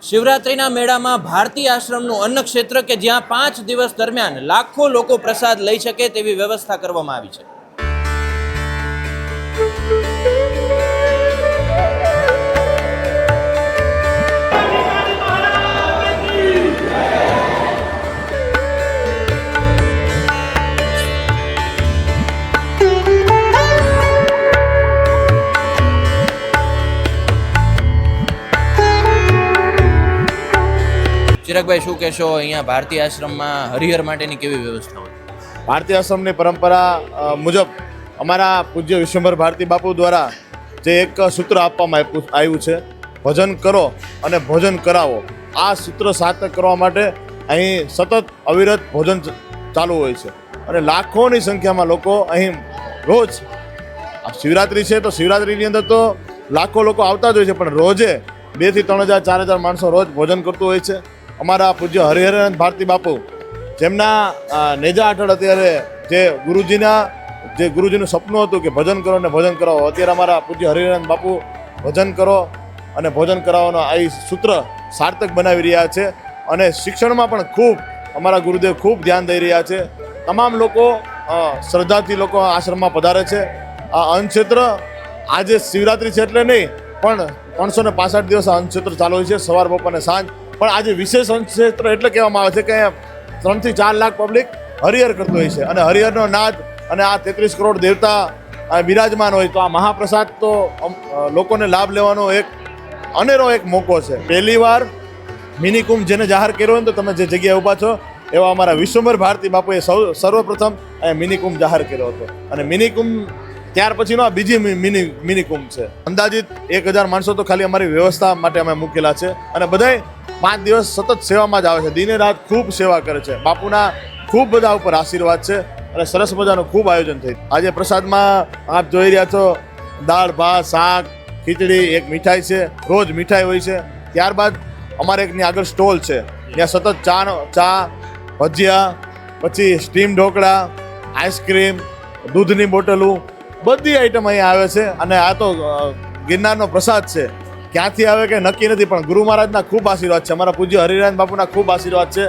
શિવરાત્રિના મેળામાં ભારતી આશ્રમનું અન્ન ક્ષેત્ર કે જ્યાં 5 દિવસ દરમિયાન લાખો લોકો પ્રસાદ લઈ શકે તેવી વ્યવસ્થા કરવામાં આવી છે. ચિરાગભાઈ, શું કહેશો? અહીંયા ભારતી આશ્રમમાં હરિહર માટેની કેવી વ્યવસ્થા હોય? ભારતીય આશ્રમની પરંપરા મુજબ અમારા પૂજ્ય વિશ્વંભર ભારતી બાપુ દ્વારા જે એક સૂત્ર આપવામાં આવ્યું છે, ભજન કરો અને ભોજન કરાવો. આ સૂત્ર સાર્થક કરવા માટે અહીં સતત અવિરત ભોજન ચાલુ હોય છે અને લાખોની સંખ્યામાં લોકો અહીં રોજ શિવરાત્રિ છે તો શિવરાત્રિની અંદર તો લાખો લોકો આવતા જ હોય છે, પણ રોજે 2 થી 3 હજાર 4 હજાર માણસો રોજ ભોજન કરતું હોય છે. અમારા પૂજ્ય હરિહરાનંદ ભારતી બાપુ જેમના નેજા હેઠળ અત્યારે જે ગુરુજીનું સપનું હતું કે ભજન કરો અને ભોજન કરાવો, અત્યારે અમારા પૂજ્ય હરિહરાનંદ બાપુ ભજન કરો અને ભોજન કરાવવાનો આ સૂત્ર સાર્થક બનાવી રહ્યા છે. અને શિક્ષણમાં પણ ખૂબ અમારા ગુરુદેવ ખૂબ ધ્યાન દઈ રહ્યા છે. તમામ લોકો શ્રદ્ધાથી લોકો આશ્રમમાં પધારે છે. આ અન્નક્ષેત્ર આજે શિવરાત્રિ છે એટલે નહીં, પણ 365 દિવસ આ અન્નક્ષેત્ર ચાલુ હોય છે, સવાર બપોર અને સાંજ. પણ આજે વિશેષ અન્નક્ષેત્ર એટલે કહેવામાં આવે છે કે 3 થી 4 લાખ પબ્લિક હરિહર કરતું હોય છે અને હરિહરનો નાદ અને આ 33 કરોડ દેવતા બિરાજમાન હોય તો આ મહાપ્રસાદ તો લોકોને લાભ લેવાનો એક અનેરો એક મોકો છે. પહેલી વાર મિની કુંભ જેને જાહેર કર્યો હોય તો તમે જે જગ્યાએ ઊભા છો એવા અમારા વિશ્વંભર ભારતી બાપુએ સર્વપ્રથમ મિની કુંભ જાહેર કર્યો હતો અને મિની કુંભ ત્યાર પછીનો આ બીજી મિની કુંભ છે. અંદાજિત 1000 માણસો તો ખાલી અમારી વ્યવસ્થા માટે અમે મૂકેલા છે અને બધાય 5 દિવસ સતત સેવામાં જ આવે છે, દિને રાત ખૂબ સેવા કરે છે. બાપુના ખૂબ બધા ઉપર આશીર્વાદ છે અને સરસ મજાનું ખૂબ આયોજન થયું. આજે પ્રસાદમાં આપ જોઈ રહ્યા છો દાળ ભાત શાક ખીચડી, એક મીઠાઈ છે, રોજ મીઠાઈ હોય છે. ત્યારબાદ અમારે એકની આગળ સ્ટોલ છે, ત્યાં સતત ચા ભજીયા, પછી સ્ટીમ ઢોકળા, આઈસ્ક્રીમ, દૂધની બોટલું, બધી આઈટમ અહીંયા આવે છે. અને આ તો ગિરનારનો પ્રસાદ છે, ક્યાંથી આવે કે નક્કી નથી, પણ ગુરુ મહારાજના ખૂબ આશીર્વાદ છે, અમારા પૂજ્ય હરિહરાનંદ બાપુના ખૂબ આશીર્વાદ છે.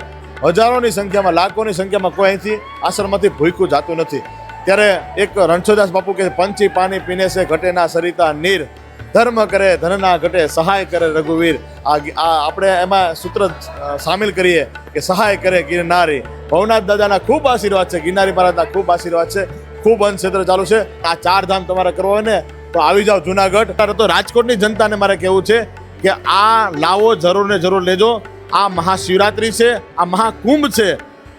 હજારોની સંખ્યામાં લાખોની સંખ્યામાં કોઈ અહીંથી આશ્રમમાંથી ભૂખ્યું જાતું નથી. ત્યારે એક રણછોડદાસ બાપુ કે પંચી પાણી પીને છે ઘટે ના સરિતા નીર, ધર્મ કરે ધન ના ઘટે સહાય કરે રઘુવીર. આ આપણે એમાં સૂત્ર સામેલ કરીએ કે સહાય કરે ગિરનારી. ભવનાથ દાદાના ખૂબ આશીર્વાદ છે, ગિરનારી મહારાજના ખૂબ આશીર્વાદ છે. ખૂબ અન્નક્ષેત્ર ચાલુ છે. આ 4 ધામ તમારે કરવો હોય ને તો આવી જાઓ જુનાગઢ. તો રાજકોટની જનતાને મારે કહેવું છે કે આ લાવો જરૂર ને જરૂર લેજો. આ મહાશિવરાત્રિ છે, આ મહાકુંભ છે.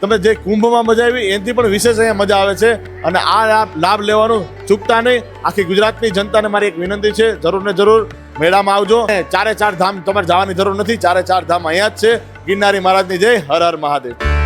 તમે જે કુંભમાં મજા આવી એનાથી પણ વિશેષ અહીંયા મજા આવે છે અને આ લાભ લેવાનું ચૂકતા નહીં. આખી ગુજરાતની જનતાને મારી એક વિનંતી છે, જરૂર ને જરૂર મેળામાં આવજો. 4 ધામ તમારે જવાની જરૂર નથી, 4 ધામ અહીંયા જ છે. ગિરનારી મહારાજની જય. હર હર મહાદેવ.